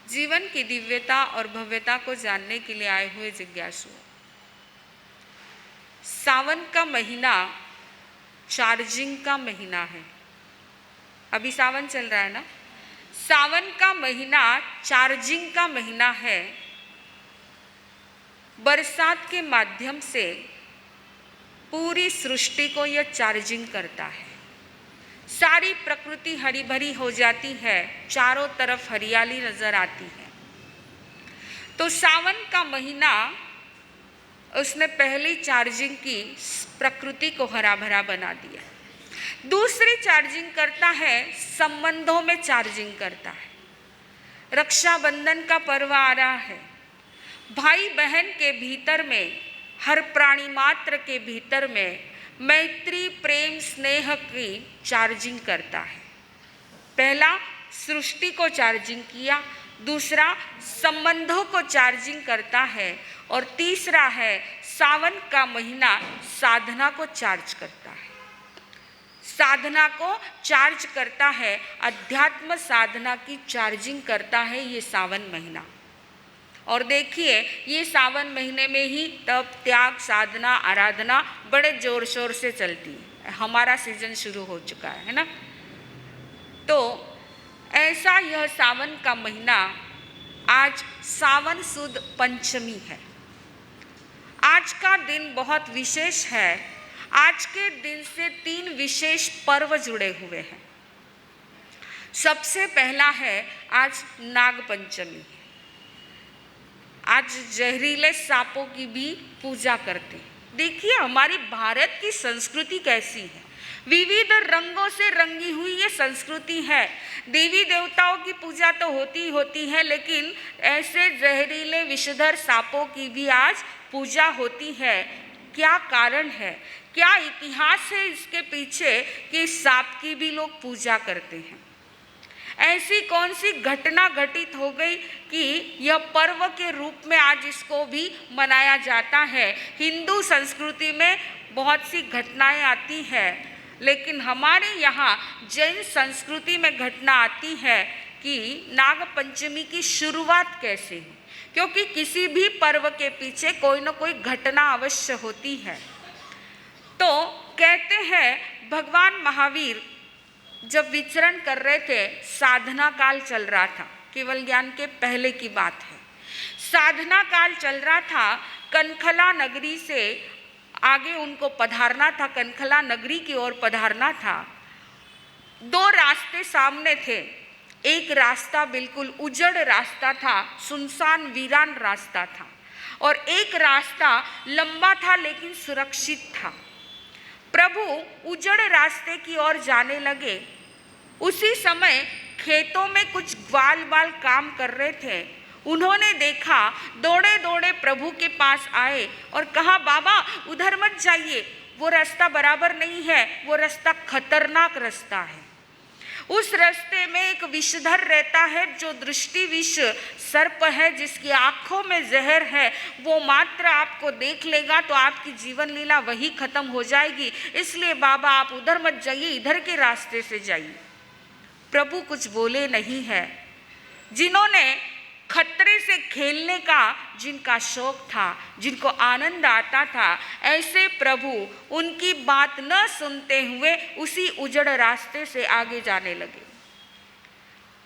जीवन की दिव्यता और भव्यता को जानने के लिए आए हुए जिज्ञासु, सावन का महीना चार्जिंग का महीना है। अभी सावन चल रहा है ना। सावन का महीना चार्जिंग का महीना है। बरसात के माध्यम से पूरी सृष्टि को यह चार्जिंग करता है। सारी प्रकृति हरी भरी हो जाती है, चारों तरफ हरियाली नजर आती है। तो सावन का महीना उसने पहली चार्जिंग की, प्रकृति को हरा भरा बना दिया। दूसरी चार्जिंग करता है, संबंधों में चार्जिंग करता है। रक्षाबंधन का पर्व आ रहा है। भाई बहन के भीतर में, हर प्राणी मात्र के भीतर में मैत्री प्रेम स्नेह की चार्जिंग करता है। पहला सृष्टि को चार्जिंग किया, दूसरा संबंधों को चार्जिंग करता है, और तीसरा है सावन का महीना साधना को चार्ज करता है। साधना को चार्ज करता है, अध्यात्म साधना की चार्जिंग करता है ये सावन महीना। और देखिए, ये सावन महीने में ही तप त्याग साधना आराधना बड़े जोर शोर से चलती है। हमारा सीजन शुरू हो चुका है ना। तो ऐसा यह सावन का महीना, आज सावन सुद पंचमी है। आज का दिन बहुत विशेष है। आज के दिन से 3 विशेष पर्व जुड़े हुए हैं। सबसे पहला है आज नाग पंचमी। आज जहरीले सांपों की भी पूजा करते हैं। देखिए हमारी भारत की संस्कृति कैसी है। विविध रंगों से रंगी हुई ये संस्कृति है। देवी देवताओं की पूजा तो होती है, लेकिन ऐसे जहरीले विषधर सांपों की भी आज पूजा होती है। क्या कारण है, क्या इतिहास है इसके पीछे कि सांप की भी लोग पूजा करते हैं? ऐसी कौन सी घटना घटित हो गई कि यह पर्व के रूप में आज इसको भी मनाया जाता है? हिंदू संस्कृति में बहुत सी घटनाएं आती हैं, लेकिन हमारे यहाँ जैन संस्कृति में घटना आती है कि नाग पंचमी की शुरुआत कैसे हुई, क्योंकि किसी भी पर्व के पीछे कोई न कोई घटना अवश्य होती है। तो कहते हैं भगवान महावीर जब विचरण कर रहे थे, साधना काल चल रहा था, केवल ज्ञान के पहले की बात है। साधना काल चल रहा था, कनखला नगरी से आगे उनको पधारना था, कनखला नगरी की ओर पधारना था। 2 रास्ते सामने थे। एक रास्ता बिल्कुल उजड़ रास्ता था, सुनसान वीरान रास्ता था, और एक रास्ता लंबा था लेकिन सुरक्षित था। प्रभु उजड़ रास्ते की ओर जाने लगे। उसी समय खेतों में कुछ ग्वाल बाल काम कर रहे थे। उन्होंने देखा, दौड़े दौड़े प्रभु के पास आए और कहा, बाबा उधर मत जाइए, वो रास्ता बराबर नहीं है, वो रास्ता खतरनाक रास्ता है। उस रास्ते में एक विषधर रहता है जो दृष्टि विष सर्प है, जिसकी आंखों में जहर है। वो मात्र आपको देख लेगा तो आपकी जीवन लीला वही खत्म हो जाएगी। इसलिए बाबा आप उधर मत जाइए, इधर के रास्ते से जाइए। प्रभु कुछ बोले नहीं है। जिन्होंने खतरे से खेलने का जिनका शौक था, जिनको आनंद आता था, ऐसे प्रभु उनकी बात न सुनते हुए उसी उजड़ रास्ते से आगे जाने लगे।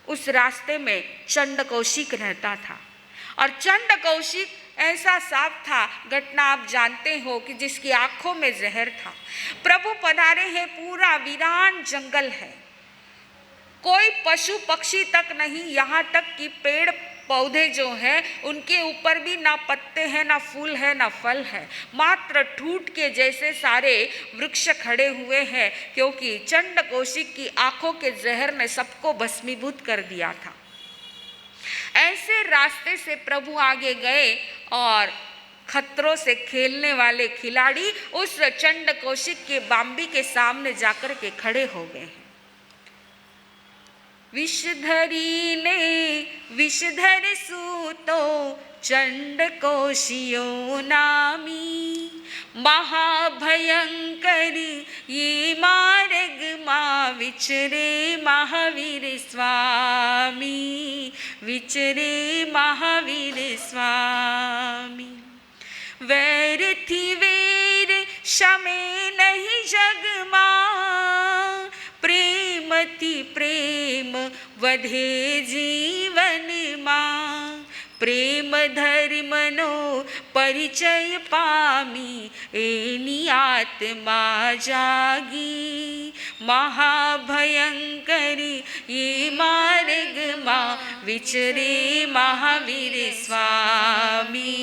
उस रास्ते में चंड कौशिक रहता था, और चंड कौशिक ऐसा सांप था, घटना आप जानते हो, कि जिसकी आंखों में जहर था। प्रभु पधारे हैं, पूरा वीरान जंगल है, कोई पशु पक्षी तक नहीं, यहाँ तक कि पेड़ पौधे जो हैं उनके ऊपर भी ना पत्ते हैं, ना फूल है, ना फल है, मात्र ठूठ के जैसे सारे वृक्ष खड़े हुए हैं, क्योंकि चंड कौशिक की आंखों के जहर ने सबको भस्मीभूत कर दिया था। ऐसे रास्ते से प्रभु आगे गए और खतरों से खेलने वाले खिलाड़ी उस चंड कौशिक के बाम्बी के सामने जाकर के खड़े हो गए हैं। विषधरी ने विषधर सूतो चंड कौशियो नामी, महाभयंकरी ये मार्ग मा विचरे महावीर स्वामी। विचरे महावीर स्वामी। वैर थी वेर शमे नहीं जग मां, प्रेम थी प्रेम वधे जीवन मां। प्रेम धर्मनो परिचय पामी, एनी आत्मा जागी। महाभयंकरी ये मार्ग मां, विचरे महावीर स्वामी,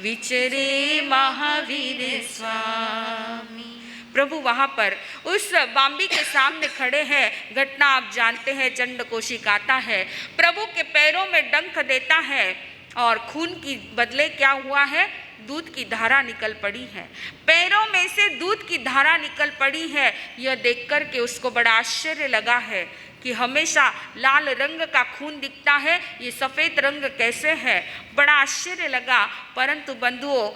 विचरे महावीर स्वामी। प्रभु वहाँ पर उस बाम्बी के सामने खड़े हैं। घटना आप जानते हैं, चंड कौशिक आता है, प्रभु के पैरों में डंक देता है और खून की बदले क्या हुआ है, दूध की धारा निकल पड़ी है। पैरों में से दूध की धारा निकल पड़ी है। यह देखकर के उसको बड़ा आश्चर्य लगा है कि हमेशा लाल रंग का खून दिखता है, ये सफ़ेद रंग कैसे है, बड़ा आश्चर्य लगा। परंतु बंधुओं,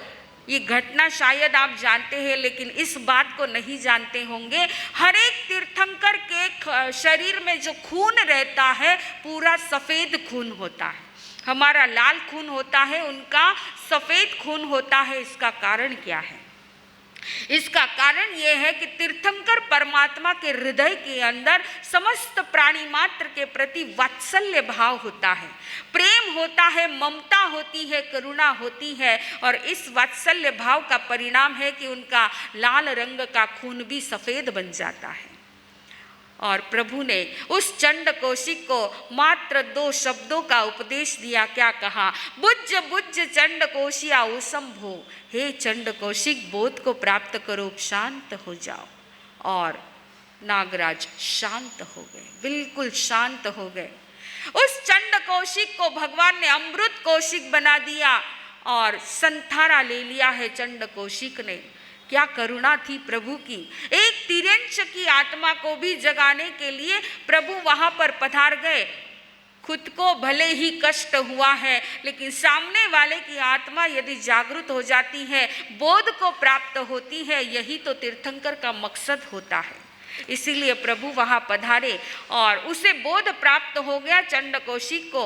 ये घटना शायद आप जानते हैं, लेकिन इस बात को नहीं जानते होंगे, हर एक तीर्थंकर के शरीर में जो खून रहता है पूरा सफ़ेद खून होता है। हमारा लाल खून होता है, उनका सफ़ेद खून होता है। इसका कारण क्या है? इसका कारण यह है कि तीर्थंकर परमात्मा के हृदय के अंदर समस्त प्राणी मात्र के प्रति वात्सल्य भाव होता है, प्रेम होता है, ममता होती है, करुणा होती है। और इस वात्सल्य भाव का परिणाम है कि उनका लाल रंग का खून भी सफ़ेद बन जाता है। और प्रभु ने उस चंड कौशिक को मात्र 2 शब्दों का उपदेश दिया। क्या कहा? बुझ बुझ चंड कौशिया उसंभो, हे चंड कौशिक बोध को प्राप्त करो, शांत हो जाओ। और नागराज शांत हो गए, बिल्कुल शांत हो गए। उस चंड कौशिक को भगवान ने अमृत कौशिक बना दिया और संथारा ले लिया है चंड कौशिक ने। क्या करुणा थी प्रभु की! एक तिर्यंच की आत्मा को भी जगाने के लिए प्रभु वहां पर पधार गए। खुद को भले ही कष्ट हुआ है, लेकिन सामने वाले की आत्मा यदि जागृत हो जाती है, बोध को प्राप्त होती है, यही तो तीर्थंकर का मकसद होता है। इसीलिए प्रभु वहां पधारे और उसे बोध प्राप्त हो गया। चंड कौशिक को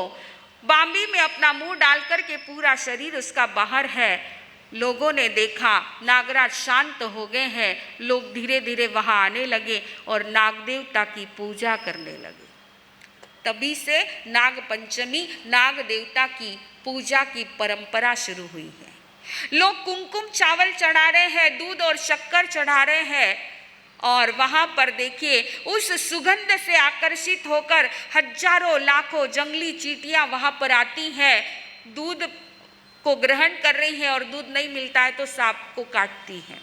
बाम्बी में अपना मुंह डालकर के पूरा शरीर उसका बाहर है। लोगों ने देखा नागराज शांत हो गए हैं, लोग धीरे धीरे वहां आने लगे और नाग देवता की पूजा करने लगे। तभी से नाग पंचमी नाग देवता की पूजा की परंपरा शुरू हुई है। लोग कुमकुम चावल चढ़ा रहे हैं, दूध और शक्कर चढ़ा रहे हैं। और वहां पर देखिए उस सुगंध से आकर्षित होकर हजारों लाखों जंगली चींटियां वहां पर आती हैं, दूध को ग्रहण कर रही है और दूध नहीं मिलता है तो सांप को काटती है।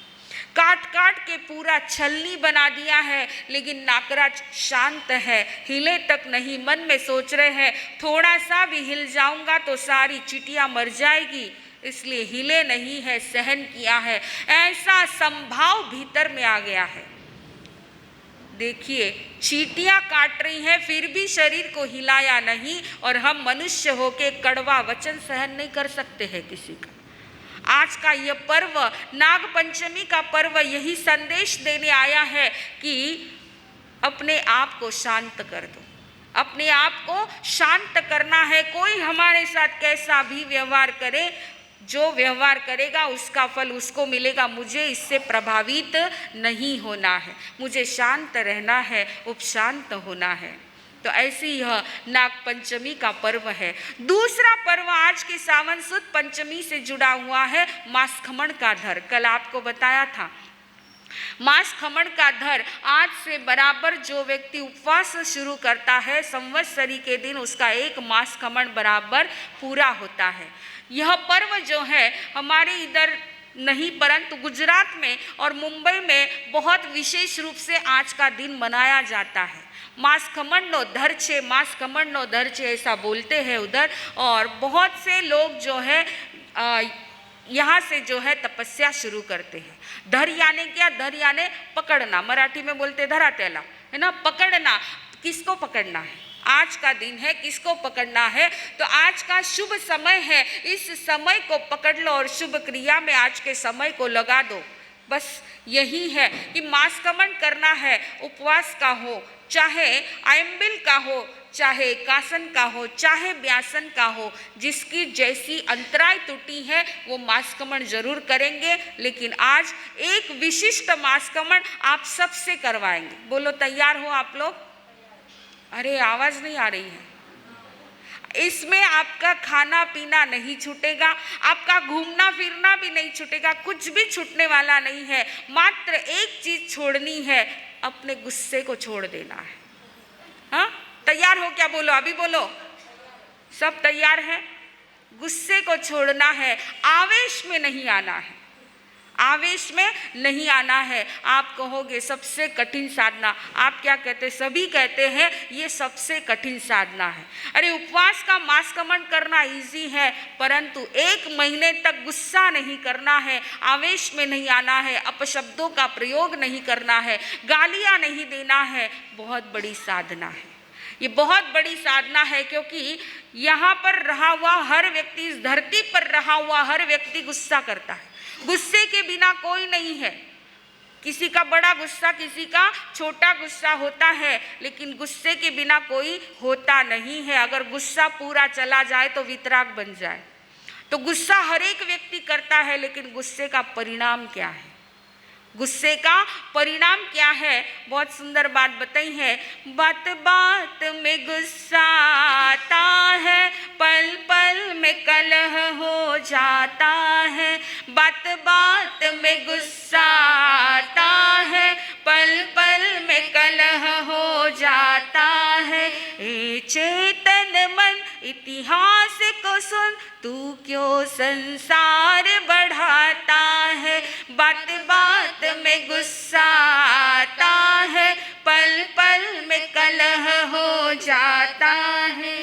काट काट के पूरा छलनी बना दिया है। लेकिन नागराज शांत है, हिले तक नहीं। मन में सोच रहे हैं थोड़ा सा भी हिल जाऊंगा तो सारी चींटियां मर जाएगी, इसलिए हिले नहीं है, सहन किया है। ऐसा संभाव भीतर में आ गया है। देखिए चींटियां काट रही हैं, फिर भी शरीर को हिलाया नहीं। और हम मनुष्य होके कड़वा वचन सहन नहीं कर सकते हैं किसी का। आज का यह पर्व, नाग पंचमी का पर्व, यही संदेश देने आया है कि अपने आप को शांत कर दो, अपने आप को शांत करना है। कोई हमारे साथ कैसा भी व्यवहार करे, जो व्यवहार करेगा उसका फल उसको मिलेगा। मुझे इससे प्रभावित नहीं होना है, मुझे शांत रहना है, उपशांत होना है। तो ऐसी यह नाग पंचमी का पर्व है। दूसरा पर्व आज की सावन सुद पंचमी से जुड़ा हुआ है, मास खमण का धर। कल आपको बताया था मास खमण का धर। आज से बराबर जो व्यक्ति उपवास शुरू करता है, संवत्सरी के दिन उसका एक मास खमण बराबर पूरा होता है। यह पर्व जो है हमारे इधर नहीं परंतु गुजरात में और मुंबई में बहुत विशेष रूप से आज का दिन मनाया जाता है। मास खमण नो धर छे, मास खमण नो धर छे ऐसा बोलते हैं उधर। और बहुत से लोग जो है यहाँ से जो है तपस्या शुरू करते हैं। धर यानी क्या? धर यानी पकड़ना, मराठी में बोलते धरातेला, है ना, पकड़ना। किसको पकड़ना है? आज का दिन है, किसको पकड़ना है? तो आज का शुभ समय है, इस समय को पकड़ लो और शुभ क्रिया में आज के समय को लगा दो। बस यही है कि मास खमण करना है, उपवास का हो, चाहे आयम्बिल का हो, चाहे एकासन का हो, चाहे व्यासन का हो, जिसकी जैसी अंतराय त्रुटि है वो मास्कमण जरूर करेंगे। लेकिन आज एक विशिष्ट मास्कमण आप सबसे करवाएंगे। बोलो तैयार हो आप लोग? अरे आवाज नहीं आ रही है। इसमें आपका खाना पीना नहीं छूटेगा, आपका घूमना फिरना भी नहीं छूटेगा, कुछ भी छूटने वाला नहीं है। मात्र एक चीज छोड़नी है, अपने गुस्से को छोड़ देना है। हाँ, तैयार हो क्या? बोलो, अभी बोलो। सब तैयार है? गुस्से को छोड़ना है, आवेश में नहीं आना है, आवेश में नहीं आना है। आप कहोगे सबसे कठिन साधना, आप क्या कहते? सभी कहते हैं ये सबसे कठिन साधना है। अरे उपवास का मास्कमण करना इजी है, परंतु 1 महीने तक गुस्सा नहीं करना है, आवेश में नहीं आना है, अपशब्दों का प्रयोग नहीं करना है, गालियां नहीं देना है, बहुत बड़ी साधना है। ये बहुत बड़ी साधना है, क्योंकि यहाँ पर रहा हुआ हर व्यक्ति, इस धरती पर रहा हुआ हर व्यक्ति गुस्सा करता है। गुस्से के बिना कोई नहीं है। किसी का बड़ा गुस्सा, किसी का छोटा गुस्सा होता है, लेकिन गुस्से के बिना कोई होता नहीं है। अगर गुस्सा पूरा चला जाए तो वितराग बन जाए। तो गुस्सा हर एक व्यक्ति करता है, लेकिन गुस्से का परिणाम क्या है? गुस्से का परिणाम क्या है? बहुत सुंदर बात बताई है। बात बात में गुस्सा आता है, पल पल में कलह हो जाता है। बात बात में गुस्सा आता है, पल पल में कलह हो जाता है। ए चेतन मन इतिहास को सुन, तू क्यों संसार बढ़ाता है। बात बात में गुस्सा आता है, पल पल में कलह हो जाता है।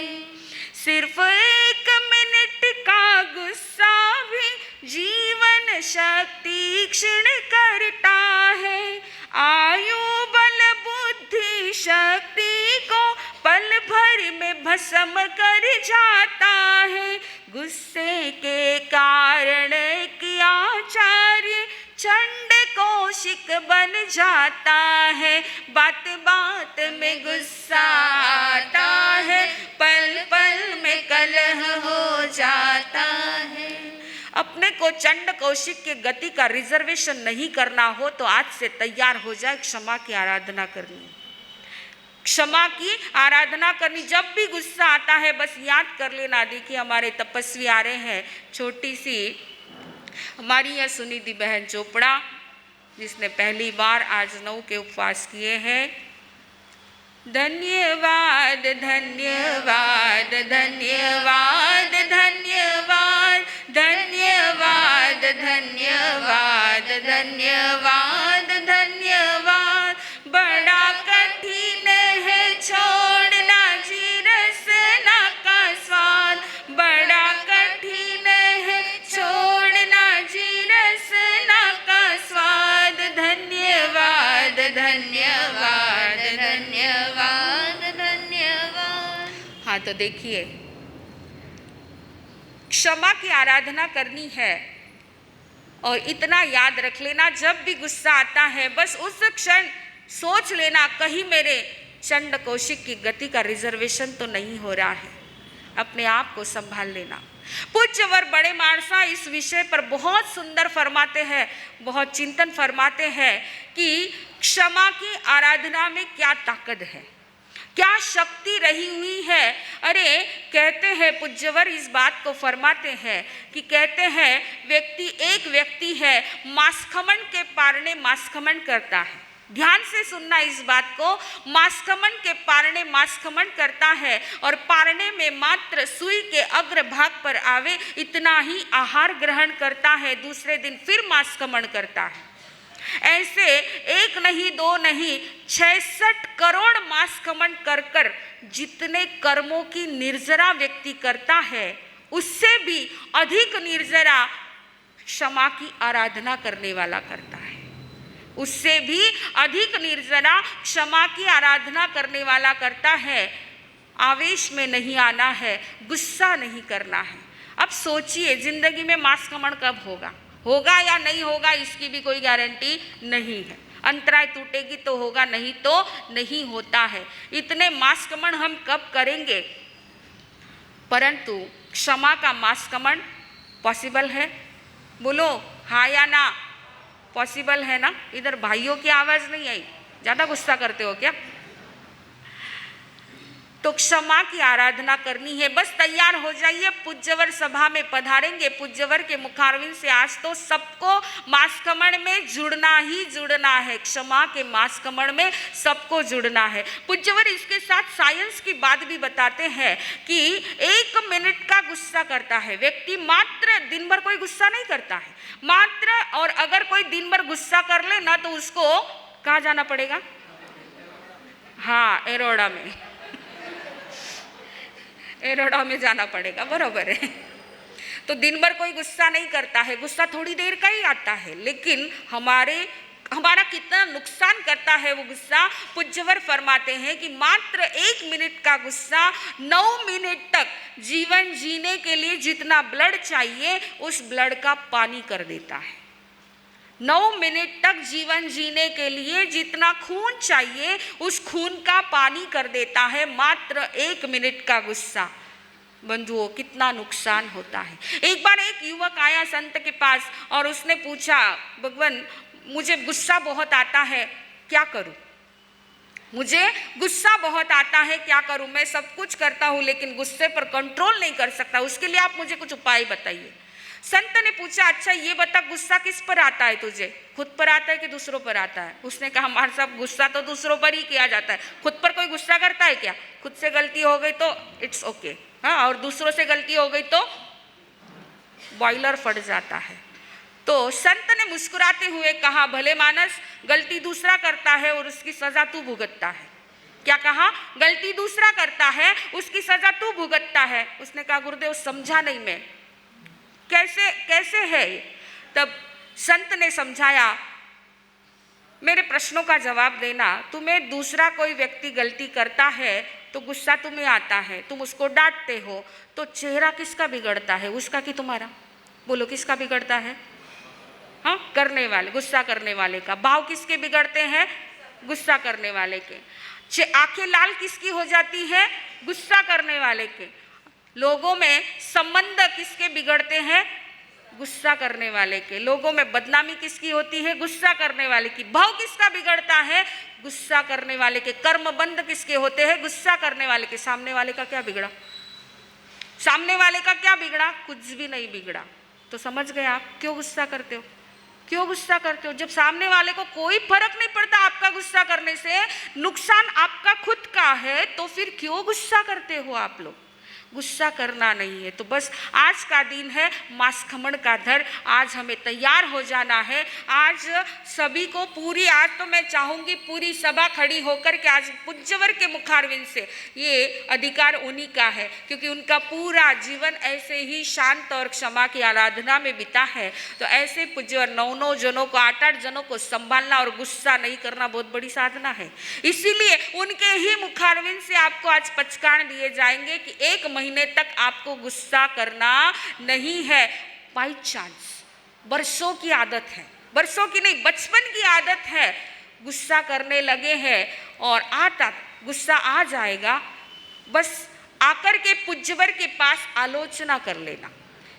सिर्फ 1 मिनट का गुस्सा भी जीवन शक्ति क्षीण करता है। आयु बल बुद्धि शक्ति को पल भर में भस्म कर जाता है। गुस्से के कारण एक आचार्य चंड कौशिक बन जाता है। बात बात में गुस्सा आता है, पल पल में कलह हो जाता है। अपने को चंड कौशिक के गति का रिजर्वेशन नहीं करना हो तो आज से तैयार हो जाए क्षमा की आराधना करनी। क्षमा की आराधना करनी। जब भी गुस्सा आता है बस याद कर लेना। देखिए हमारे तपस्वी आ रहे हैं, छोटी सी हमारी यह सुनिधि बहन चोपड़ा, जिसने पहली बार आज 9 के उपवास किए हैं। धन्यवाद धन्यवाद धन्यवाद धन्यवाद धन्यवाद धन्यवाद धन्यवाद धन्यवाद। बड़ा कठिन है छोड़ना जी रसना का स्वाद, बड़ा कठिन है छोड़ना जी रसना का स्वाद। धन्यवाद धन्यवाद धन्यवाद धन्यवाद। हाँ तो देखिए, क्षमा की आराधना करनी है और इतना याद रख लेना, जब भी गुस्सा आता है बस उस क्षण सोच लेना कहीं मेरे चंड कौशिक की गति का रिजर्वेशन तो नहीं हो रहा है। अपने आप को संभाल लेना। पूज्यवर बड़े मानसा इस विषय पर बहुत सुंदर फरमाते हैं, बहुत चिंतन फरमाते हैं कि क्षमा की आराधना में क्या ताकत है, क्या शक्ति रही हुई है। अरे कहते हैं पूज्यवर इस बात को फरमाते हैं कि कहते हैं एक व्यक्ति है, मास्कमण के पारने मास्कमण करता है। ध्यान से सुनना इस बात को। मास्कमण के पारने मास्कमण करता है और पारने में मात्र सुई के अग्र भाग पर आवे इतना ही आहार ग्रहण करता है, दूसरे दिन फिर मास्कमण करता है। ऐसे 1 नहीं 2 नहीं 66 करोड़ मास्कमण कर कर जितने कर्मों की निर्जरा व्यक्ति करता है, उससे भी अधिक निर्जरा क्षमा की आराधना करने वाला करता है। उससे भी अधिक निर्जरा क्षमा की आराधना करने वाला करता है। आवेश में नहीं आना है, गुस्सा नहीं करना है। अब सोचिए जिंदगी में मास्कमण कब होगा, होगा या नहीं होगा इसकी भी कोई गारंटी नहीं है। अंतराय टूटेगी तो होगा, नहीं तो नहीं होता है। इतने मास्कमण हम कब करेंगे? परंतु क्षमा का मास्कमण पॉसिबल है? बोलो हाँ या ना? पॉसिबल है ना? इधर भाइयों की आवाज नहीं आई, ज्यादा गुस्सा करते हो क्या? तो क्षमा की आराधना करनी है। बस तैयार हो जाइए, पूज्यवर सभा में पधारेंगे। पूज्यवर के मुखारविंद से आज तो सबको मास्कमण में जुड़ना ही जुड़ना है, क्षमा के मास्कमण में सबको जुड़ना है। पूज्यवर इसके साथ साइंस की बात भी बताते हैं कि 1 मिनट का गुस्सा करता है व्यक्ति, मात्र दिन भर कोई गुस्सा नहीं करता है मात्र, और अगर कोई दिन भर गुस्सा कर ले ना तो उसको कहाँ जाना पड़ेगा? हाँ, एरोड़ा में, एरोड़ा में जाना पड़ेगा, बरोबर है। तो दिन भर कोई गुस्सा नहीं करता है, गुस्सा थोड़ी देर का ही आता है, लेकिन हमारा कितना नुकसान करता है वो गुस्सा। पूज्यवर फरमाते हैं कि मात्र 1 मिनट का गुस्सा 9 मिनट तक जीवन जीने के लिए जितना ब्लड चाहिए उस ब्लड का पानी कर देता है। 9 मिनट तक जीवन जीने के लिए जितना खून चाहिए उस खून का पानी कर देता है मात्र 1 मिनट का गुस्सा। बंधुओं, कितना नुकसान होता है। एक बार एक युवक आया संत के पास और उसने पूछा, भगवान मुझे गुस्सा बहुत आता है, क्या करूं? मुझे गुस्सा बहुत आता है, क्या करूं? मैं सब कुछ करता हूं लेकिन गुस्से पर कंट्रोल नहीं कर सकता, उसके लिए आप मुझे कुछ उपाय बताइए। संत ने पूछा, अच्छा ये बता, गुस्सा किस पर आता है तुझे? खुद पर आता है कि दूसरों पर आता है? उसने कहा, हमारे साहब गुस्सा तो दूसरों पर ही किया जाता है, खुद पर कोई गुस्सा करता है क्या? खुद से गलती हो गई तो इट्स ओके, हाँ, और दूसरों से गलती हो गई तो बॉयलर फट जाता है। तो संत ने मुस्कुराते हुए कहा, भले मानस, गलती दूसरा करता है और उसकी सजा तू भुगतता है। क्या कहा? गलती दूसरा करता है, उसकी सजा तू भुगतता है। उसने कहा, गुरुदेव समझा नहीं मैं, कैसे है? तब संत ने समझाया, मेरे प्रश्नों का जवाब देना। तुम्हें दूसरा कोई व्यक्ति गलती करता है तो गुस्सा तुम्हें आता है, तुम उसको डांटते हो, तो चेहरा किसका बिगड़ता है, उसका कि तुम्हारा? बोलो किसका बिगड़ता है? हाँ, करने वाले, गुस्सा करने वाले का। भाव किसके बिगड़ते हैं? गुस्सा करने वाले के। आंखें लाल किसकी हो जाती है? गुस्सा करने वाले के। लोगों में संबंध किसके बिगड़ते हैं? गुस्सा करने वाले के। लोगों में बदनामी किसकी होती है? गुस्सा करने वाले की। भाव किसका बिगड़ता है? गुस्सा करने वाले के। कर्मबंध किसके होते हैं? गुस्सा करने वाले के। सामने वाले का क्या बिगड़ा? सामने वाले का क्या बिगड़ा? कुछ भी नहीं बिगड़ा। तो समझ गए आप क्यों गुस्सा करते हो? क्यों गुस्सा करते हो? जब सामने वाले को कोई फर्क नहीं पड़ता आपका गुस्सा करने से, नुकसान आपका खुद का है, तो फिर क्यों गुस्सा करते हो आप लोग? गुस्सा करना नहीं है। तो बस आज का दिन है मास्कमण का धर, आज हमें तैयार हो जाना है। आज सभी को पूरी, आज तो मैं चाहूँगी पूरी सभा खड़ी होकर के आज पूज्यवर के मुखारविंद से, ये अधिकार उन्हीं का है, क्योंकि उनका पूरा जीवन ऐसे ही शांत और क्षमा की आराधना में बीता है। तो ऐसे पूज्यवर 9 जनों को, 8 जनों को संभालना और गुस्सा नहीं करना बहुत बड़ी साधना है। इसीलिए उनके ही मुखारविंद से आपको आज पचकान दिए जाएंगे कि 1 महीने तक आपको गुस्सा करना नहीं है। बाई चांस, बरसों की आदत है, बरसों की नहीं, बचपन की आदत है, गुस्सा करने लगे हैं और गुस्सा आ जाएगा, बस आकर के पूज्यवर के पास आलोचना कर लेना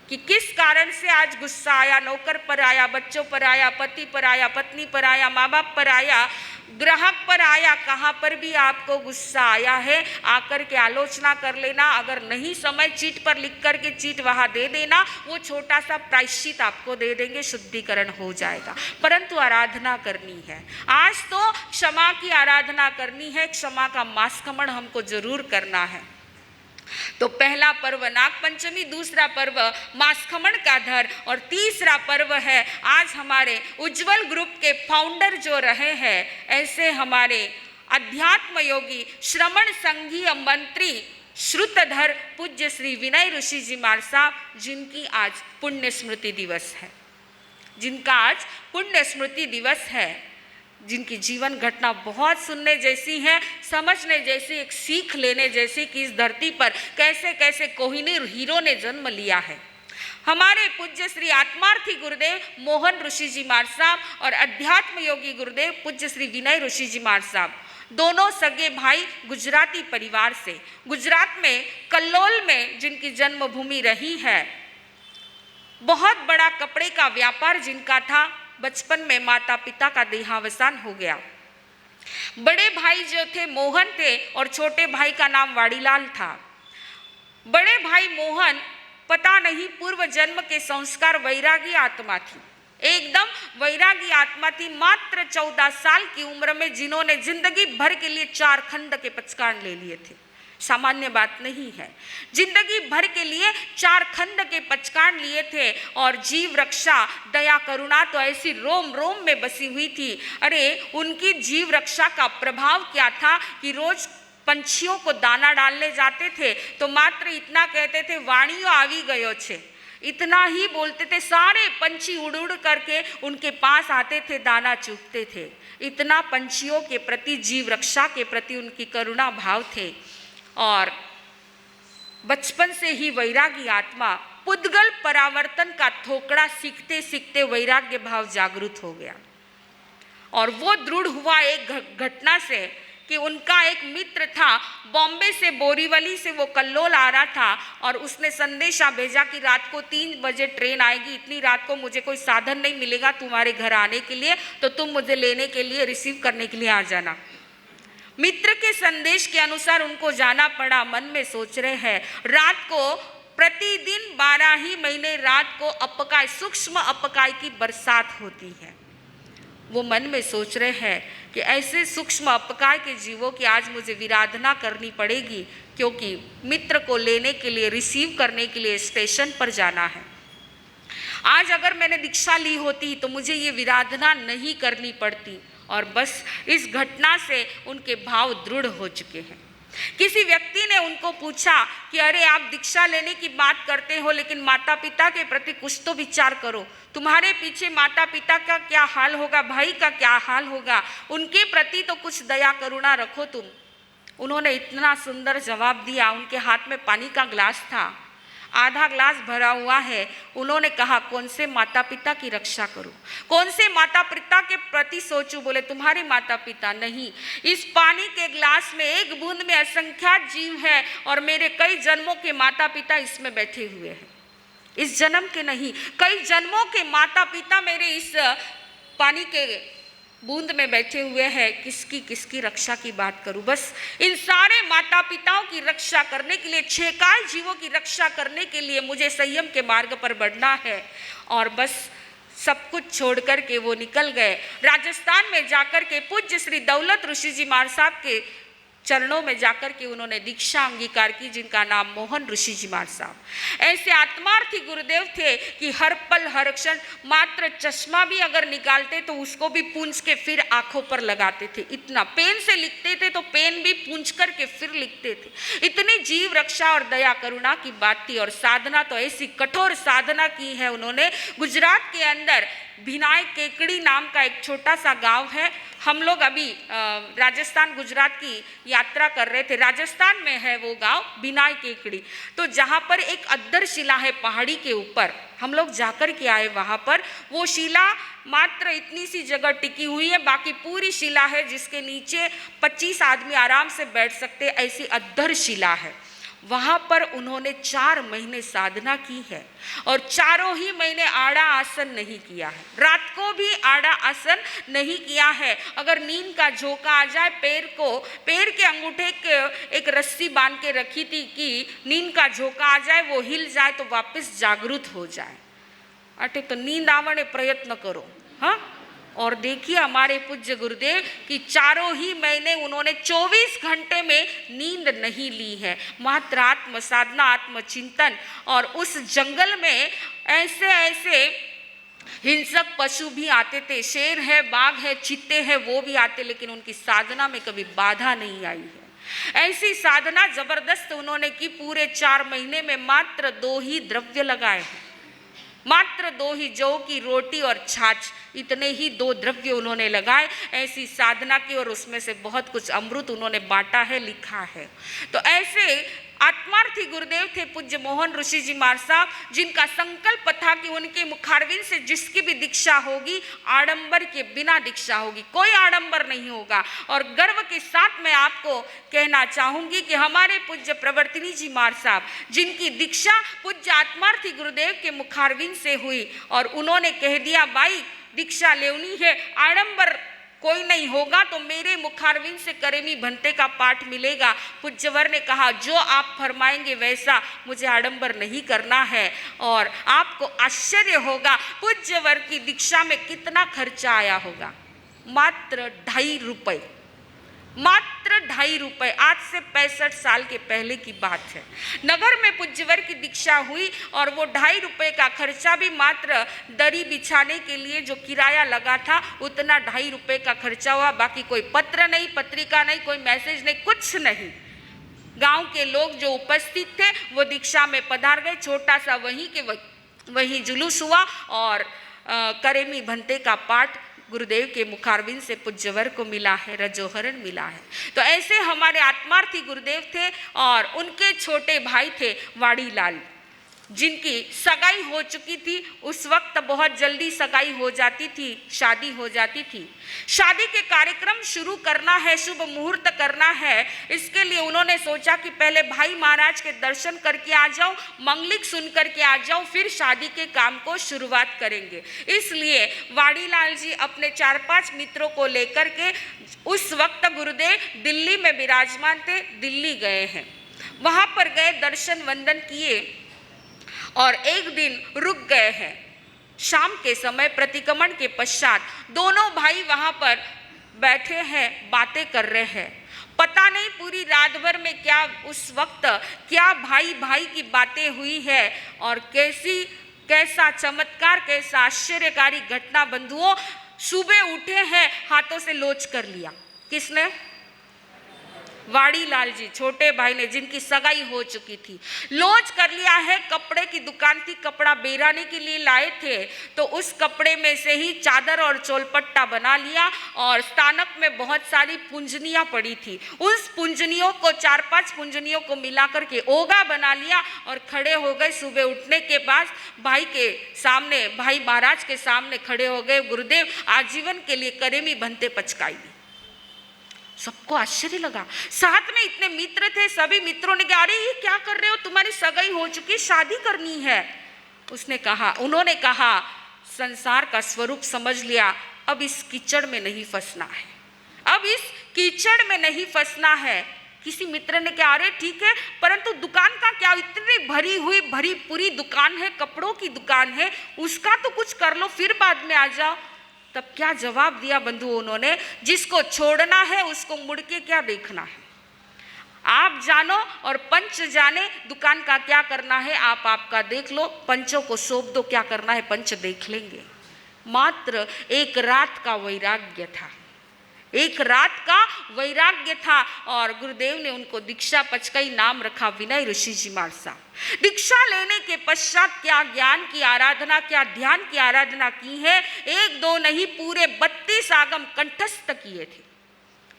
कि किस कारण से आज गुस्सा आया। नौकर पर आया, बच्चों पर आया, पति पर आया, पत्नी पर आया, माँ बाप पर आया, ग्राहक पर आया, कहाँ पर भी आपको गुस्सा आया है, आकर के आलोचना कर लेना। अगर नहीं समय, चीट पर लिख कर के चीट वहाँ दे देना, वो छोटा सा प्रायश्चित आपको दे देंगे, शुद्धिकरण हो जाएगा। परंतु आराधना करनी है, आज तो क्षमा की आराधना करनी है, क्षमा का मास्कमण हमको जरूर करना है। तो पहला पर्व नाग पंचमी, दूसरा पर्व मास्कमण का धर और तीसरा पर्व है आज हमारे उज्जवल ग्रुप के फाउंडर जो रहे हैं, ऐसे हमारे अध्यात्म योगी श्रमण संघीय मंत्री श्रुतधर पूज्य श्री विनय ऋषि जी महाराज साहब, जिनकी आज पुण्य स्मृति दिवस है, जिनका आज पुण्य स्मृति दिवस है, जिनकी जीवन घटना बहुत सुनने जैसी है, समझने जैसी, एक सीख लेने जैसी कि इस धरती पर कैसे कैसे कोहिनूर हीरो ने जन्म लिया है। हमारे पूज्य श्री आत्मार्थी गुरुदेव मोहन ऋषि जी महाराज साहब और अध्यात्म योगी गुरुदेव पूज्य श्री विनय ऋषि जी महाराज साहब, दोनों सगे भाई गुजराती परिवार से, गुजरात में कल्लोल में जिनकी जन्मभूमि रही है। बहुत बड़ा कपड़े का व्यापार जिनका था। बचपन में माता पिता का देहावसान हो गया। बड़े भाई जो थे मोहन थे और छोटे भाई का नाम वाड़ीलाल था। बड़े भाई मोहन पता नहीं पूर्व जन्म के संस्कार वैरागी आत्मा थी, एकदम वैरागी आत्मा थी। मात्र 14 साल की उम्र में जिन्होंने जिंदगी भर के लिए 4 खंड के पचकान ले लिए थे, सामान्य बात नहीं है। जिंदगी भर के लिए 4 खंड के पचकान लिए थे और जीव रक्षा दया करुणा तो ऐसी रोम रोम में बसी हुई थी। अरे उनकी जीव रक्षा का प्रभाव क्या था कि रोज पंछियों को दाना डालने जाते थे तो मात्र इतना कहते थे, वाणियों आवी गयो छे, इतना ही बोलते थे। सारे पंछी उड़ उड़ करके उनके पास आते थे, दाना चुगते थे। इतना पंछियों के प्रति, जीव रक्षा के प्रति उनकी करुणा भाव थे। और बचपन से ही वैरागी आत्मा पुद्गल परावर्तन का थोकड़ा सीखते सीखते वैराग्य भाव जागृत हो गया। और वो दृढ़ हुआ एक घटना से कि उनका एक मित्र था, बॉम्बे से बोरीवली से वो कल्लोल आ रहा था और उसने संदेशा भेजा कि रात को 3 बजे ट्रेन आएगी, इतनी रात को मुझे कोई साधन नहीं मिलेगा तुम्हारे घर आने के लिए, तो तुम मुझे लेने के लिए, रिसीव करने के लिए आ जाना। मित्र के संदेश के अनुसार उनको जाना पड़ा। मन में सोच रहे हैं, रात को प्रतिदिन 12 ही महीने रात को अपकाय, सूक्ष्म अपकाय की बरसात होती है। वो मन में सोच रहे हैं कि ऐसे सूक्ष्म अपकाय के जीवों की आज मुझे विराधना करनी पड़ेगी, क्योंकि मित्र को लेने के लिए, रिसीव करने के लिए स्टेशन पर जाना है। आज अगर मैंने दीक्षा ली होती तो मुझे ये विराधना नहीं करनी पड़ती। और बस इस घटना से उनके भाव दृढ़ हो चुके हैं। किसी व्यक्ति ने उनको पूछा कि अरे आप दीक्षा लेने की बात करते हो, लेकिन माता पिता के प्रति कुछ तो विचार करो, तुम्हारे पीछे माता पिता का क्या हाल होगा, भाई का क्या हाल होगा, उनके प्रति तो कुछ दया करुणा रखो तुम। उन्होंने इतना सुंदर जवाब दिया। उनके हाथ में पानी का ग्लास था, आधा ग्लास भरा हुआ है। उन्होंने कहा, कौन से माता पिता की रक्षा करूं, कौन से माता पिता के प्रति सोचूं? बोले, तुम्हारे माता पिता नहीं, इस पानी के ग्लास में एक बूंद में असंख्यात जीव है और मेरे कई जन्मों के माता पिता इसमें बैठे हुए हैं। इस जन्म के नहीं, कई जन्मों के माता पिता मेरे इस पानी के बूंद में बैठे हुए हैं। किसकी किसकी रक्षा की बात करूं? बस इन सारे माता पिताओं की रक्षा करने के लिए, छेकाए जीवों की रक्षा करने के लिए मुझे संयम के मार्ग पर बढ़ना है। और बस सब कुछ छोड़ कर के वो निकल गए। राजस्थान में जाकर के पूज्य श्री दौलत ऋषि जी महाराज साहब के चरणों में जाकर के उन्होंने दीक्षा अंगीकार की, जिनका नाम मोहन ऋषि जी महाराज साहब। ऐसे आत्मार्थी गुरुदेव थे कि हर पल हर क्षण मात्र चश्मा भी अगर निकालते तो उसको भी पूंछ के फिर आंखों पर लगाते थे। इतना पेन से लिखते थे तो पेन भी पूंछ कर के फिर लिखते थे। इतनी जीव रक्षा और दया करुणा की बात थी। और साधना तो ऐसी कठोर साधना की है उन्होंने। गुजरात के अंदर भिनाय केकड़ी नाम का एक छोटा सा गांव है। हम लोग अभी राजस्थान गुजरात की यात्रा कर रहे थे। राजस्थान में है वो गांव भिनाय केकड़ी। तो जहाँ पर एक अद्दर शिला है पहाड़ी के ऊपर, हम लोग जाकर के आए वहाँ पर। वो शिला मात्र इतनी सी जगह टिकी हुई है, बाकी पूरी शिला है जिसके नीचे 25 आदमी आराम से बैठ सकते, ऐसी अद्दर शिला है। वहाँ पर उन्होंने 4 महीने साधना की है और चारों ही महीने आड़ा आसन नहीं किया है। रात को भी आड़ा आसन नहीं किया है। अगर नींद का झोंका आ जाए, पैर के अंगूठे के एक रस्सी बांध के रखी थी कि नींद का झोंका आ जाए, वो हिल जाए तो वापस जागृत हो जाए। अटे तो नींद आवने प्रयत्न करो। हाँ, और देखिए हमारे पूज्य गुरुदेव कि चारों ही महीने उन्होंने 24 घंटे में नींद नहीं ली है। मात्र आत्म साधना, आत्मचिंतन। और उस जंगल में ऐसे ऐसे हिंसक पशु भी आते थे, शेर है, बाघ है, चीते हैं, वो भी आते, लेकिन उनकी साधना में कभी बाधा नहीं आई है। ऐसी साधना जबरदस्त उन्होंने की। पूरे 4 महीने में मात्र 2 ही द्रव्य लगाए हैं, मात्र 2 ही, जौ की रोटी और छाछ, इतने ही 2 द्रव्य उन्होंने लगाए। ऐसी साधना की और उसमें से बहुत कुछ अमृत उन्होंने बांटा है, लिखा है। तो ऐसे आत्मार्थी गुरुदेव थे पूज्य मोहन ऋषि जी महाराज साहब, जिनका संकल्प था कि उनके मुखारविंद से जिसकी भी दीक्षा होगी आडंबर के बिना दीक्षा होगी, कोई आडंबर नहीं होगा। और गर्व के साथ मैं आपको कहना चाहूंगी कि हमारे पूज्य प्रवर्तिनी जी महाराज साहब, जिनकी दीक्षा पूज्य आत्मार्थी गुरुदेव के मुखारविंद से हुई और उन्होंने कह दिया भाई दीक्षा लेनी है, आडंबर कोई नहीं होगा तो मेरे मुखारविंद से करेमी भंते का पाठ मिलेगा। पूज्यवर ने कहा जो आप फरमाएंगे वैसा, मुझे आडंबर नहीं करना है। और आपको आश्चर्य होगा पूज्यवर की दीक्षा में कितना खर्चा आया होगा, मात्र 2.5 रुपए, मात्र 2.5 रुपए। आज से 65 साल के पहले की बात है। नगर में पूज्यवर की दीक्षा हुई और वो 2.5 रुपए का खर्चा भी मात्र दरी बिछाने के लिए जो किराया लगा था उतना 2.5 रुपए का खर्चा हुआ। बाकी कोई पत्र नहीं, पत्रिका नहीं, कोई मैसेज नहीं, कुछ नहीं। गांव के लोग जो उपस्थित थे वो दीक्षा में पधार गए। छोटा सा वहीं जुलूस हुआ और करेमी भंते का पाठ गुरुदेव के मुखारविंद से पूज्यवर को मिला है, रजोहरण मिला है। तो ऐसे हमारे आत्मार्थी गुरुदेव थे और उनके छोटे भाई थे वाड़ीलाल, जिनकी सगाई हो चुकी थी। उस वक्त बहुत जल्दी सगाई हो जाती थी, शादी हो जाती थी। शादी के कार्यक्रम शुरू करना है, शुभ मुहूर्त करना है, इसके लिए उन्होंने सोचा कि पहले भाई महाराज के दर्शन करके आ जाओ, मंगलिक सुन करके आ जाओ, फिर शादी के काम को शुरुआत करेंगे। इसलिए वाड़ीलाल जी अपने 4-5 मित्रों को लेकर के, उस वक्त गुरुदेव दिल्ली में विराजमान थे, दिल्ली गए हैं। वहाँ पर गए, दर्शन वंदन किए और एक दिन रुक गए हैं। शाम के समय प्रतिक्रमण के पश्चात दोनों भाई वहां पर बैठे हैं, बातें कर रहे हैं। पता नहीं पूरी रात भर में क्या उस वक्त क्या भाई भाई की बातें हुई है और कैसा चमत्कार, कैसा आश्चर्यकारी घटना बंधुओं। सुबह उठे हैं, हाथों से लोच कर लिया। किसने? वाड़ीलाल जी, छोटे भाई ने, जिनकी सगाई हो चुकी थी। लोच कर लिया है। कपड़े की दुकान थी, कपड़ा बेराने के लिए लाए थे, तो उस कपड़े में से ही चादर और चोलपट्टा बना लिया और स्थानक में बहुत सारी पुंजनियां पड़ी थी। उस पुंजनियों को, 4-5 पुंजनियों को मिला करके ओगा बना लिया और खड़े हो गए। सुबह उठने के बाद भाई के सामने, भाई महाराज के सामने खड़े हो गए। गुरुदेव आजीवन के लिए करेमी भंते पचकाई। सबको आश्चर्य लगा। साथ में इतने मित्र थे, सभी मित्रों ने कहा अरे ये क्या कर रहे हो, तुम्हारी सगाई हो चुकी, शादी करनी है। उन्होंने कहा संसार का स्वरूप समझ लिया, अब इस कीचड़ में नहीं फंसना है, अब इस कीचड़ में नहीं फंसना है। किसी मित्र ने कहा अरे ठीक है, परंतु दुकान का क्या, इतनी भरी पूरी दुकान है, कपड़ों की दुकान है, उसका तो कुछ कर लो, फिर बाद में आ जाओ। तब क्या जवाब दिया बंधुओं उन्होंने, जिसको छोड़ना है उसको मुड़ के क्या देखना है। आप जानो और पंच जाने, दुकान का क्या करना है आप आपका देख लो, पंचों को सौंप दो, क्या करना है पंच देख लेंगे। मात्र एक रात का वैराग्य था, एक रात का वैराग्य था और गुरुदेव ने उनको दीक्षा पचकाई, नाम रखा विनय ऋषि जी महाराज साहब। दीक्षा लेने के पश्चात क्या ज्ञान की आराधना, क्या ध्यान की आराधना की है। 1-2 नहीं, पूरे 32 आगम कंठस्थ किए थे।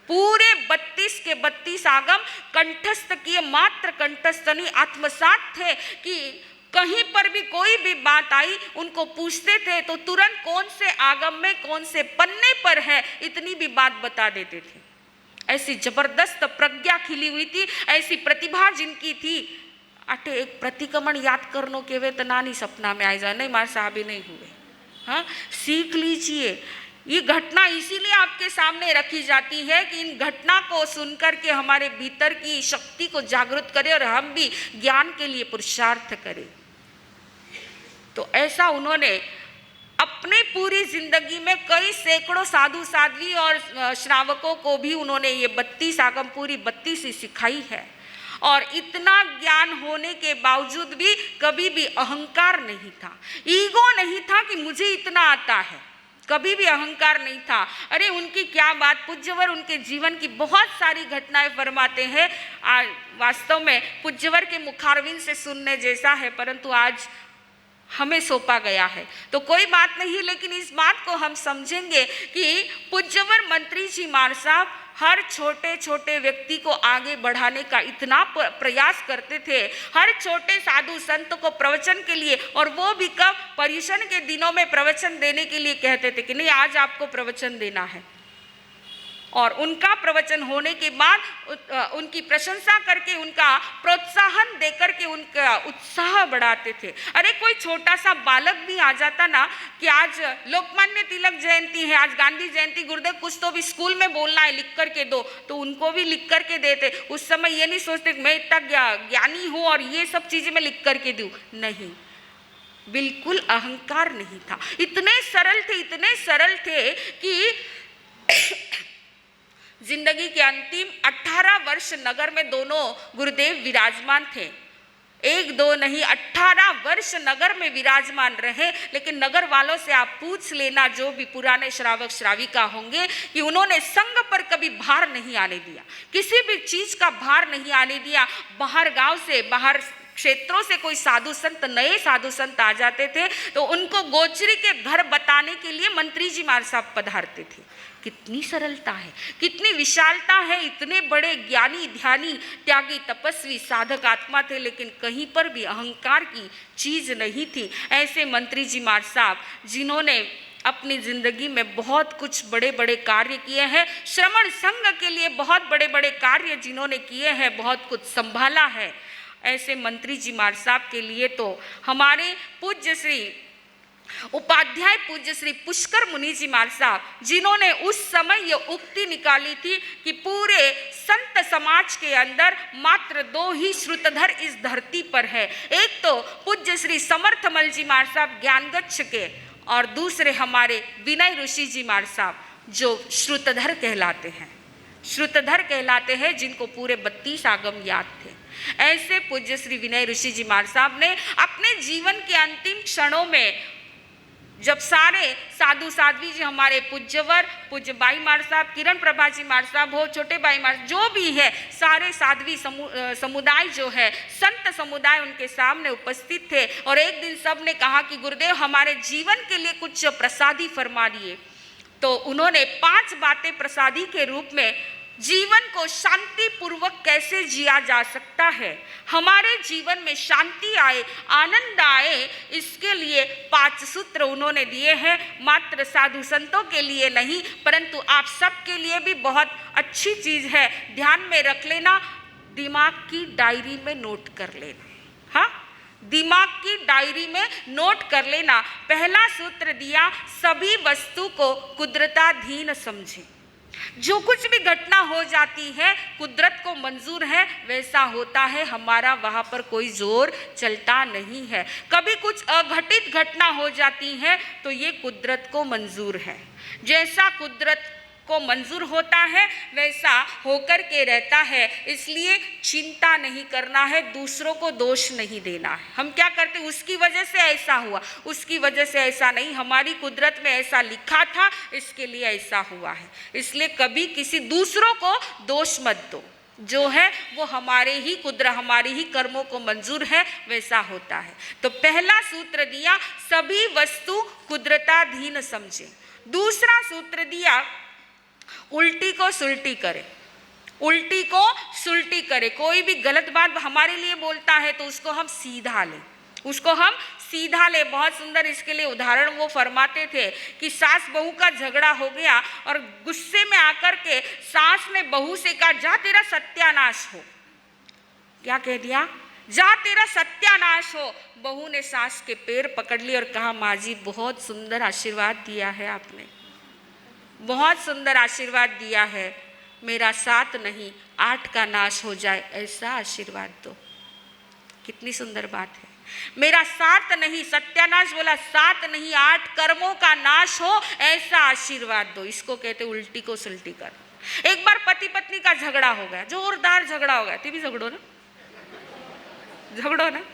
पूरे 32 के 32 आगम कंठस्थ किए। मात्र कंठस्थ नहीं, आत्मसात थे कि कहीं पर भी कोई भी बात आई उनको पूछते थे तो तुरंत कौन से आगम में, कौन से पन्ने पर है, इतनी भी बात बता देते थे। ऐसी जबरदस्त प्रज्ञा खिली हुई थी, ऐसी प्रतिभा जिनकी थी। अटे एक प्रतिक्रमण याद करनो केवे तो नानी सपना में आ जाए, नहीं मारे साहब ही नहीं हुए। हाँ, सीख लीजिए। ये घटना इसीलिए आपके सामने रखी जाती है कि इन घटना को सुनकर के हमारे भीतर की शक्ति को जागृत करें और हम भी ज्ञान के लिए पुरुषार्थ करें। तो ऐसा उन्होंने अपनी पूरी जिंदगी में कई सैकड़ों साधु साध्वी और श्रावकों को भी उन्होंने ये 32 आगम, पूरी 32 ही सिखाई है। और इतना ज्ञान होने के बावजूद भी कभी भी अहंकार नहीं था, ईगो नहीं था कि मुझे इतना आता है, कभी भी अहंकार नहीं था। अरे उनकी क्या बात, पूज्यवर उनके जीवन की बहुत सारी घटनाएं फरमाते हैं। वास्तव में पूज्यवर के मुखारविंद से सुनने जैसा है, परंतु आज हमें सौंपा गया है तो कोई बात नहीं। लेकिन इस बात को हम समझेंगे कि पूज्यवर मंत्री जी महाराज साहब हर छोटे छोटे व्यक्ति को आगे बढ़ाने का इतना प्रयास करते थे, हर छोटे साधु संत को प्रवचन के लिए, और वो भी कब, पर्युषण के दिनों में प्रवचन देने के लिए कहते थे कि नहीं आज आपको प्रवचन देना है। और उनका प्रवचन होने के बाद उनकी प्रशंसा करके, उनका प्रोत्साहन देकर के उनका उत्साह बढ़ाते थे। अरे कोई छोटा सा बालक भी आ जाता ना कि आज लोकमान्य तिलक जयंती है, आज गांधी जयंती, गुरुदेव कुछ तो भी स्कूल में बोलना है, लिख करके दो, तो उनको भी लिख करके देते। उस समय ये नहीं सोचते कि मैं इतना ज्ञानी हूँ और ये सब चीज़ें मैं लिख करके दूँ, नहीं, बिल्कुल अहंकार नहीं था। इतने सरल थे कि जिंदगी के अंतिम 18 वर्ष नगर में दोनों गुरुदेव विराजमान थे। 1-2 नहीं, 18 वर्ष नगर में विराजमान रहे। लेकिन नगर वालों से आप पूछ लेना, जो भी पुराने श्रावक श्राविका होंगे, कि उन्होंने संघ पर कभी भार नहीं आने दिया, किसी भी चीज का भार नहीं आने दिया। बाहर गांव से, बाहर क्षेत्रों से कोई साधु संत, नए साधु संत आ जाते थे तो उनको गोचरी के घर बताने के लिए मंत्री जी महाराज साहब पधारते थे। कितनी सरलता है, कितनी विशालता है। इतने बड़े ज्ञानी, ध्यानी, त्यागी, तपस्वी, साधक आत्मा थे, लेकिन कहीं पर भी अहंकार की चीज नहीं थी। ऐसे मंत्री जी महाराज साहब जिन्होंने अपनी जिंदगी में बहुत कुछ बड़े बड़े कार्य किए हैं, श्रमण संघ के लिए बहुत बड़े बड़े कार्य जिन्होंने किए हैं, बहुत कुछ संभाला है, ऐसे मंत्री जी महाराज साहब के लिए तो हमारे पूज्य श्री उपाध्याय पूज्य श्री पुष्कर मुनि जी महाराज साहब, जिन्होंने उस समय ये उक्ति निकाली थी कि पूरे संत समाज के अंदर मात्र 2 ही श्रुतधर इस धरती पर है। एक तो पूज्य श्री समर्थमल जी महाराज साहब ज्ञानगच्छ के, और दूसरे हमारे विनय ऋषि जी महाराज साहब, जो श्रुतधर कहलाते हैं, श्रुतधर कहलाते हैं, जिनको पूरे 32 आगम याद थे। ऐसे पूज्य श्री विनय ऋषि जी महाराज साहब ने अपने जीवन के अंतिम क्षणों में, जब सारे साधु साध्वी जी, हमारे पूज्यवर, पूज्य बाई महाराज साहब, किरण प्रभा जी महाराज साहब हो, छोटे बाई महाराज, जो भी है, सारे साध्वी समुदाय जो है, संत समुदाय उनके सामने उपस्थित थे। और एक दिन सब ने कहा कि गुरुदेव हमारे जीवन के लिए कुछ प्रसादी फरमा दिए। तो उन्होंने 5 बातें प्रसादी के रूप में, जीवन को शांति पूर्वक कैसे जिया जा सकता है, हमारे जीवन में शांति आए, आनंद आए, इसके लिए 5 सूत्र उन्होंने दिए हैं। मात्र साधु संतों के लिए नहीं, परंतु आप सबके लिए भी बहुत अच्छी चीज है, ध्यान में रख लेना, दिमाग की डायरी में नोट कर लेना। हाँ, दिमाग की डायरी में नोट कर लेना। पहला सूत्र दिया, सभी वस्तु को कुदरताधीन समझें। जो कुछ भी घटना हो जाती है कुदरत को मंजूर है, वैसा होता है, हमारा वहाँ पर कोई जोर चलता नहीं है। कभी कुछ अघटित घटना हो जाती है तो ये कुदरत को मंजूर है। जैसा कुदरत को मंजूर होता है वैसा होकर के रहता है, इसलिए चिंता नहीं करना है, दूसरों को दोष नहीं देना है। हम क्या करते, उसकी वजह से ऐसा हुआ, उसकी वजह से ऐसा नहीं, हमारी कुदरत में ऐसा लिखा था, इसके लिए ऐसा हुआ है। इसलिए कभी किसी दूसरों को दोष मत दो, जो है वो हमारे ही कुदरत, हमारे ही कर्मों को मंजूर है, वैसा होता है। तो पहला सूत्र दिया, सभी वस्तु कुदरताधीन समझे। दूसरा सूत्र दिया, उल्टी को सुलटी करे, उल्टी को सुलटी करे। कोई भी गलत बात हमारे लिए बोलता है तो उसको हम सीधा लें, उसको हम सीधा ले। बहुत सुंदर इसके लिए उदाहरण वो फरमाते थे कि सास बहू का झगड़ा हो गया और गुस्से में आकर के सास ने बहू से कहा, जा तेरा सत्यानाश हो। क्या कह दिया? जा तेरा सत्यानाश हो। बहू ने सास के पैर पकड़ लिए और कहा, माँ जी बहुत सुंदर आशीर्वाद दिया है आपने, बहुत सुंदर आशीर्वाद दिया है, मेरा 7 नहीं 8 का नाश हो जाए ऐसा आशीर्वाद दो। कितनी सुंदर बात है। मेरा 7 नहीं, सत्यानाश बोला, 7 नहीं 8 कर्मों का नाश हो ऐसा आशीर्वाद दो। इसको कहते उल्टी को सुलटी कर। एक बार पति पत्नी का झगड़ा हो गया, जोरदार झगड़ा हो गया। ते भी झगड़ो ना, झगड़ो ना।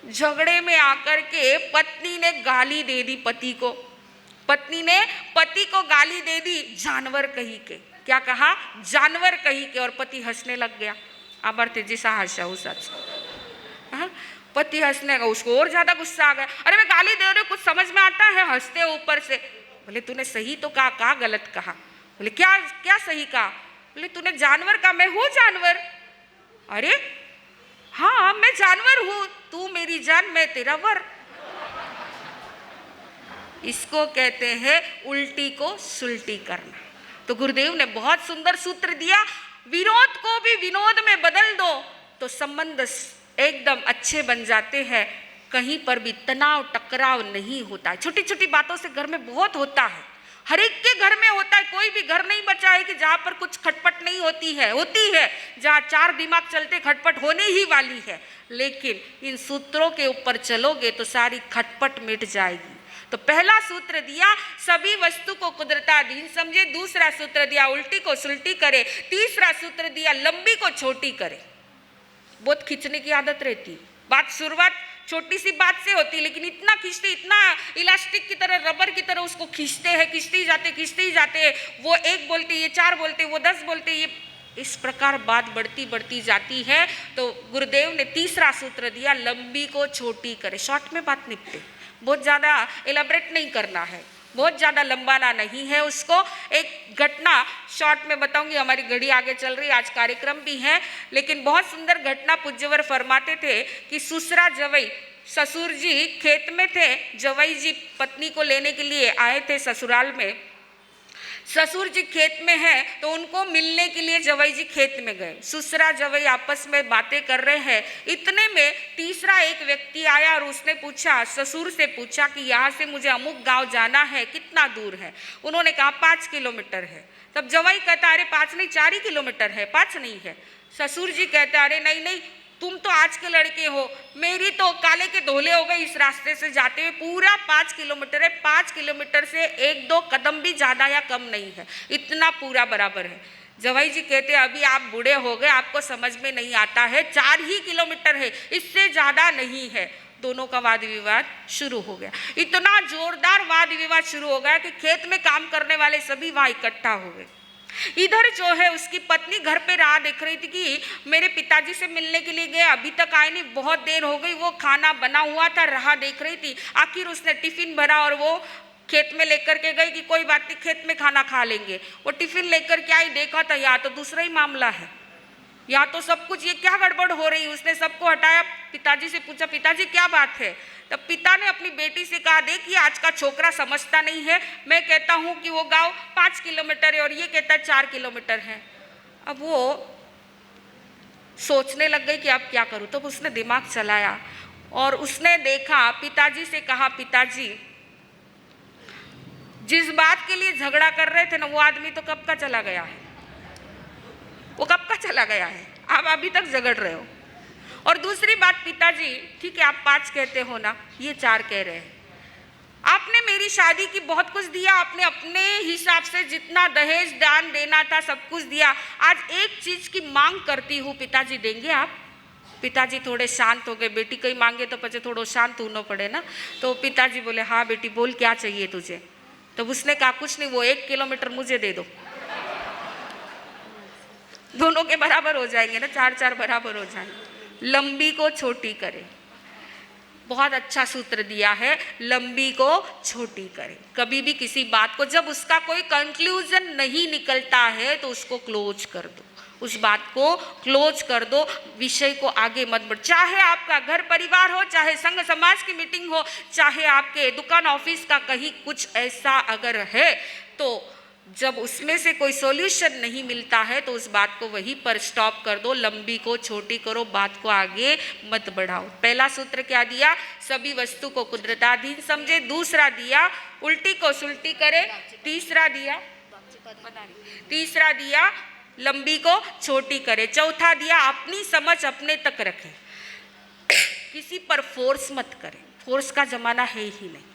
झगड़े में आकर के पत्नी ने गाली दे दी पति को, पत्नी ने पति को गाली दे दी जानवर कही के। क्या कहा? जानवर कही के। और पति हंसने लग गया। आबर तेजी सा हंसा उस पति हंसने का, उसको और ज्यादा गुस्सा आ गया। अरे मैं गाली दे रही हूँ, कुछ समझ में आता है? हंसते ऊपर से। बोले तूने सही तो कहा गलत कहा? बोले क्या क्या सही कहा? बोले तूने जानवर कहा, मैं हूं जानवर। अरे हाँ मैं जानवर हूं, तू मेरी जान मैं तेरा वर। इसको कहते हैं उल्टी को सुलटी करना। तो गुरुदेव ने बहुत सुंदर सूत्र दिया, विरोध को भी विनोद में बदल दो तो संबंध एकदम अच्छे बन जाते हैं, कहीं पर भी तनाव टकराव नहीं होता है। छोटी छोटी बातों से घर में बहुत होता है, हर एक के घर में होता है। कोई भी घर नहीं बचा है कि जहाँ पर कुछ खटपट नहीं होती है, होती है। जहाँ चार दिमाग चलते खटपट होने ही वाली है, लेकिन इन सूत्रों के ऊपर चलोगे तो सारी खटपट मिट जाएगी। तो पहला सूत्र दिया सभी वस्तु को कुदरताधीन समझे, दूसरा सूत्र दिया उल्टी को सुलटी करे, तीसरा सूत्र दिया लंबी को छोटी करे। बहुत खींचने की आदत रहती, बात शुरुआत छोटी सी बात से होती, लेकिन इतना खींचते, इतना इलास्टिक की तरह, रबर की तरह उसको खींचते हैं, खींचते ही जाते हैं। वो एक बोलते, ये चार बोलते, वो 10 बोलते, ये इस प्रकार बात बढ़ती बढ़ती जाती है। तो गुरुदेव ने तीसरा सूत्र दिया लंबी को छोटी करे। शॉर्ट में बात निपटे, बहुत ज़्यादा एलाबरेट नहीं करना है, बहुत ज़्यादा लंबाना नहीं है उसको। एक घटना शॉर्ट में बताऊंगी, हमारी घड़ी आगे चल रही, आज कार्यक्रम भी है, लेकिन बहुत सुंदर घटना पूज्यवर फरमाते थे कि सुसरा जवई, ससुर जी खेत में थे, जवई जी पत्नी को लेने के लिए आए थे ससुराल में। ससुर जी खेत में हैं तो उनको मिलने के लिए जवई जी खेत में गए। ससुरा जवई आपस में बातें कर रहे हैं, इतने में तीसरा एक व्यक्ति आया और उसने पूछा, ससुर से पूछा कि यहाँ से मुझे अमुक गांव जाना है, कितना दूर है? उन्होंने कहा 5 किलोमीटर है। तब जवई कहता अरे 5 नहीं 4 ही किलोमीटर है, 5 नहीं है। ससुर जी कहते अरे नहीं नहीं, तुम तो आज के लड़के हो, मेरी तो काले के धोले हो गए इस रास्ते से जाते हुए। पूरा 5 किलोमीटर है, 5 किलोमीटर से 1-2 कदम भी ज़्यादा या कम नहीं है, इतना पूरा बराबर है। जवाई जी कहते अभी आप बूढ़े हो गए, आपको समझ में नहीं आता है, 4 ही किलोमीटर है, इससे ज़्यादा नहीं है। दोनों का वाद विवाद शुरू हो गया, इतना जोरदार वाद विवाद शुरू हो गया कि खेत में काम करने वाले सभी वहाँ इकट्ठा हो गए। इधर जो है उसकी पत्नी घर पे राह देख रही थी कि मेरे पिताजी से मिलने के लिए गए, अभी तक आए नहीं, बहुत देर हो गई। वो खाना बना हुआ था, राह देख रही थी। आखिर उसने टिफिन भरा और वो खेत में लेकर के गई कि कोई बात नहीं, खेत में खाना खा लेंगे। वो टिफिन लेकर के आई, देखा था यहाँ तो दूसरा ही मामला है, यहाँ तो सब कुछ, ये क्या गड़बड़ हो रही है। उसने सबको हटाया, पिताजी से पूछा पिताजी क्या बात है? तब पिता ने अपनी बेटी से कहा, देखिए आज का छोकरा समझता नहीं है, मैं कहता हूँ कि वो गांव 5 किलोमीटर है और ये कहता है 4 किलोमीटर है। अब वो सोचने लग गई कि अब क्या करूँ। तो उसने दिमाग चलाया और उसने देखा, पिताजी से कहा, पिताजी जिस बात के लिए झगड़ा कर रहे थे ना, वो आदमी तो कब का चला गया है, वो कब का चला गया है, आप अभी तक झगड़ रहे हो। और दूसरी बात, पिताजी ठीक है आप 5 कहते हो ना, ये 4 कह रहे हैं। आपने मेरी शादी की बहुत कुछ दिया, आपने अपने हिसाब से जितना दहेज दान देना था सब कुछ दिया। आज एक चीज की मांग करती हूँ, पिताजी देंगे आप? पिताजी थोड़े शांत हो गए, बेटी कहीं मांगे तो पचे थोड़ा शांत होना पड़े ना। तो पिताजी बोले हाँ बेटी बोल क्या चाहिए तुझे? तो उसने कहा कुछ नहीं, वो 1 किलोमीटर मुझे दे दो, दोनों के बराबर हो जाएंगे ना, 4-4 बराबर हो जाएंगे। लंबी को छोटी करे, बहुत अच्छा सूत्र दिया है, लंबी को छोटी करे। कभी भी किसी बात को जब उसका कोई कंक्लूजन नहीं निकलता है तो उसको क्लोज कर दो, उस बात को क्लोज कर दो, विषय को आगे मत बढ़। चाहे आपका घर परिवार हो, चाहे संघ समाज की मीटिंग हो, चाहे आपके दुकान ऑफिस का कहीं कुछ ऐसा अगर है, तो जब उसमें से कोई सॉल्यूशन नहीं मिलता है तो उस बात को वहीं पर स्टॉप कर दो, लंबी को छोटी करो, बात को आगे मत बढ़ाओ। पहला सूत्र क्या दिया? सभी वस्तु को कुदरताधीन समझे। दूसरा दिया उल्टी को सुलटी करे। तीसरा दिया लंबी को छोटी करे। चौथा दिया अपनी समझ अपने तक रखे, किसी पर फोर्स मत करे, फोर्स का जमाना है ही नहीं।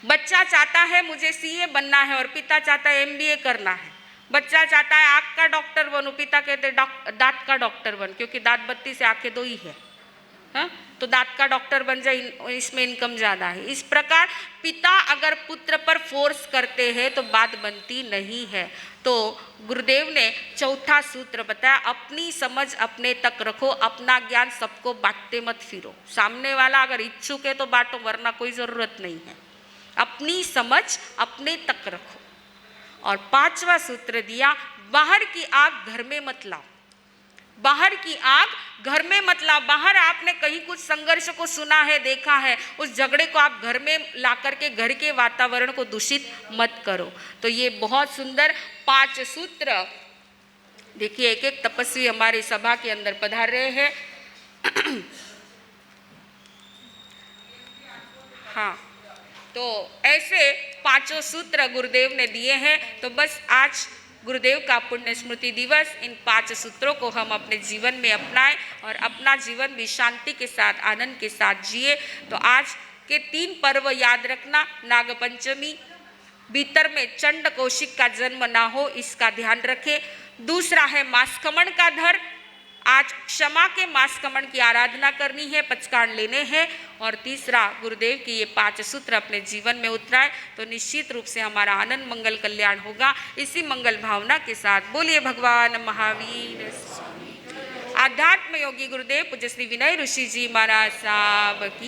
बच्चा चाहता है मुझे सीए बनना है और पिता चाहता है एमबीए करना है। बच्चा चाहता है आँख का डॉक्टर बनूं, पिता कहते दांत का डॉक्टर बन, क्योंकि दांत बत्ती से आंखें 2 ही है, हाँ? तो दांत का डॉक्टर बन जाए, इसमें इनकम ज़्यादा है। इस प्रकार पिता अगर पुत्र पर फोर्स करते हैं तो बात बनती नहीं है। तो गुरुदेव ने चौथा सूत्र बताया, अपनी समझ अपने तक रखो, अपना ज्ञान सबको बांटते मत फिरो। सामने वाला अगर इच्छुक है तो बांटो, वरना कोई ज़रूरत नहीं है। अपनी समझ अपने तक रखो। और 5वां सूत्र दिया, बाहर की आग घर में मत लाओ। बाहर की आग घर में मत लाओ। बाहर आपने कहीं कुछ संघर्ष को सुना है, देखा है, उस झगड़े को आप घर में ला करके घर के वातावरण को दूषित मत करो। तो ये बहुत सुंदर 5 सूत्र देखिए, एक एक तपस्वी हमारी सभा के अंदर पधार रहे हैं। हाँ, तो ऐसे 5 सूत्र गुरुदेव ने दिए हैं। तो बस आज गुरुदेव का पुण्य स्मृति दिवस, इन 5 सूत्रों को हम अपने जीवन में अपनाएं और अपना जीवन भी शांति के साथ, आनंद के साथ जिए। तो आज के 3 पर्व याद रखना, नागपंचमी, भीतर में चंड कौशिक का जन्म ना हो इसका ध्यान रखें। दूसरा है मासकमण का धर, आज क्षमा के मासकमण की आराधना करनी है, पचकान लेने हैं। और तीसरा गुरुदेव की ये 5 सूत्र अपने जीवन में उतराए तो निश्चित रूप से हमारा आनंद मंगल कल्याण होगा। इसी मंगल भावना के साथ बोलिए भगवान महावीर स्वामी। आध्यात्म योगी गुरुदेव पूज्य श्री विनय ऋषि जी महाराज साहब की